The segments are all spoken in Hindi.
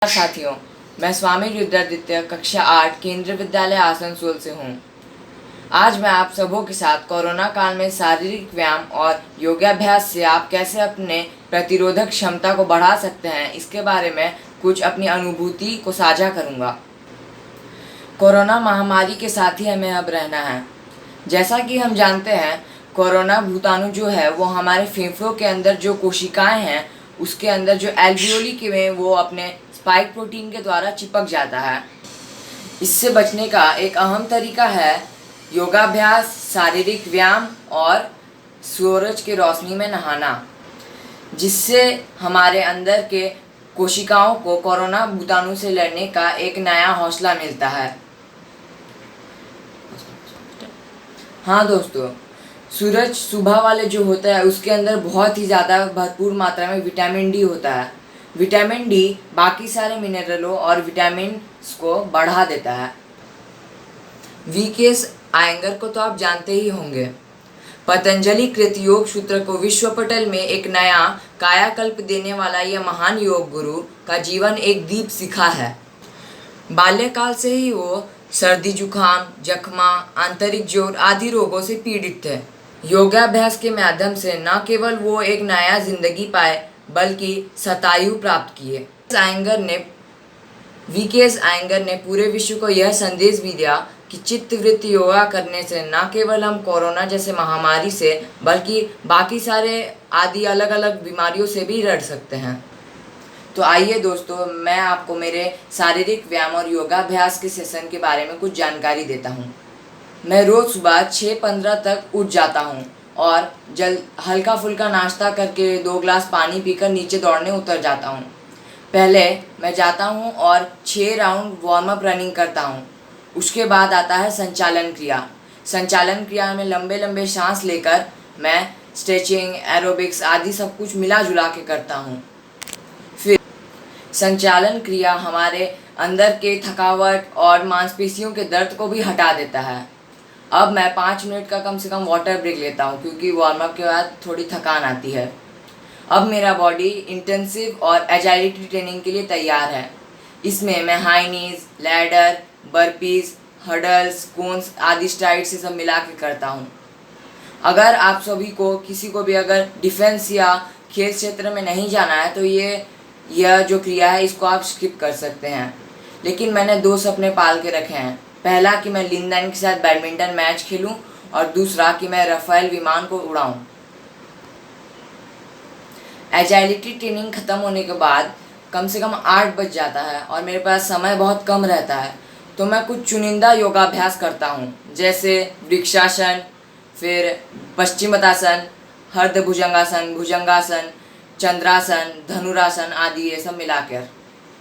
साथियों, मैं स्वामी रुद्रादित्य कक्षा 8 केंद्रीय विद्यालय आसनसोल से हूँ। आज मैं आप सबों के साथ कोरोना काल में शारीरिक व्यायाम और योगाभ्यास से आप कैसे अपने प्रतिरोधक क्षमता को बढ़ा सकते हैं, इसके बारे में कुछ अपनी अनुभूति को साझा करूँगा। कोरोना महामारी के साथ ही हमें अब रहना है। जैसा कि हम जानते हैं, कोरोना भूताणु जो है वो हमारे फेफड़ों के अंदर जो कोशिकाएं हैं उसके अंदर जो एल्वियोली के में वो अपने स्पाइक प्रोटीन के द्वारा चिपक जाता है। इससे बचने का एक अहम तरीका है योगाभ्यास, शारीरिक व्यायाम और सूरज की रोशनी में नहाना, जिससे हमारे अंदर के कोशिकाओं को कोरोना भूताणु से लड़ने का एक नया हौसला मिलता है। हाँ दोस्तों, सूरज सुबह वाले जो होता है उसके अंदर बहुत ही ज़्यादा भरपूर मात्रा में विटामिन डी होता है। विटामिन डी बाकी सारे मिनरलों और विटामिन्स को बढ़ा देता है। वीकेएस आयंगर को तो आप जानते ही होंगे। पतंजलि कृत योग सूत्र को विश्व पटल में एक नया कायाकल्प देने वाला यह महान योग गुरु का जीवन एक दीप शिखा है। बाल्यकाल से ही वो सर्दी, जुखाम, जख्मा, आंतरिक ज्वर आदि रोगों से पीड़ित थे। योगाभ्यास के माध्यम से न केवल वो एक नया जिंदगी पाए बल्कि शतायु प्राप्त किए। वीकेएस आयंगर ने पूरे विश्व को यह संदेश भी दिया कि चित्तवृत्ति योगा करने से न केवल हम कोरोना जैसे महामारी से बल्कि बाकी सारे आदि अलग अलग बीमारियों से भी लड़ सकते हैं। तो आइए दोस्तों, मैं आपको मेरे शारीरिक व्यायाम और योगाभ्यास के सेशन के बारे में कुछ जानकारी देता हूँ। मैं रोज़ सुबह 6:15 तक उठ जाता हूँ और हल्का फुल्का नाश्ता करके 2 ग्लास पानी पीकर नीचे दौड़ने उतर जाता हूँ। पहले मैं जाता हूँ और 6 राउंड वार्म अप रनिंग करता हूँ। उसके बाद आता है संचालन क्रिया। संचालन क्रिया में लंबे लंबे सांस लेकर मैं स्ट्रेचिंग, एरोबिक्स आदि सब कुछ मिला जुला के करता हूँ। फिर संचालन क्रिया हमारे अंदर के थकावट और मांसपेशियों के दर्द को भी हटा देता है। अब मैं 5 मिनट का कम से कम वाटर ब्रेक लेता हूँ क्योंकि वार्म अप के बाद थोड़ी थकान आती है। अब मेरा बॉडी इंटेंसिव और एजाइलिटी ट्रेनिंग के लिए तैयार है। इसमें मैं high knees, ladder, burpees, hurdles, cones आदि स्ट्राइड से सब मिला के करता हूँ। अगर आप सभी को किसी को भी अगर डिफेंस या खेल क्षेत्र में नहीं जाना है तो यह जो क्रिया है इसको आप स्किप कर सकते हैं। लेकिन मैंने 2 सपने पाल के रखे हैं। पहला कि मैं लिनदान के साथ बैडमिंटन मैच खेलूं और दूसरा कि मैं राफेल विमान को उड़ाऊं। एजाइलिटी ट्रेनिंग ख़त्म होने के बाद कम से कम 8 बज जाता है और मेरे पास समय बहुत कम रहता है, तो मैं कुछ चुनिंदा योगाभ्यास करता हूँ, जैसे वृक्षासन, फिर पश्चिमोत्तासन, अर्धभुजंगासन, भुजंगासन, चंद्रासन, धनुरासन आदि ये सब मिलाकर।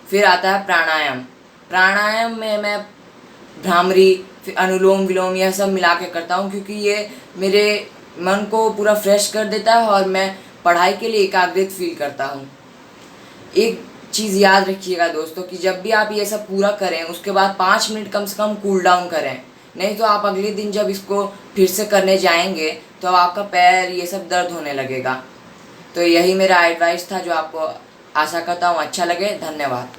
फिर आता है प्राणायाम। प्राणायाम में मैं भ्रामरी, फिर अनुलोम विलोम यह सब मिला के करता हूँ क्योंकि ये मेरे मन को पूरा फ्रेश कर देता है और मैं पढ़ाई के लिए एकाग्रित फील करता हूँ। एक चीज़ याद रखिएगा दोस्तों कि जब भी आप ये सब पूरा करें उसके बाद 5 मिनट कम से कम कूल डाउन करें, नहीं तो आप अगले दिन जब इसको फिर से करने जाएंगे तो आपका पैर ये सब दर्द होने लगेगा। तो यही मेरा एडवाइस था जो आपको आशा करता हूँ अच्छा लगे। धन्यवाद।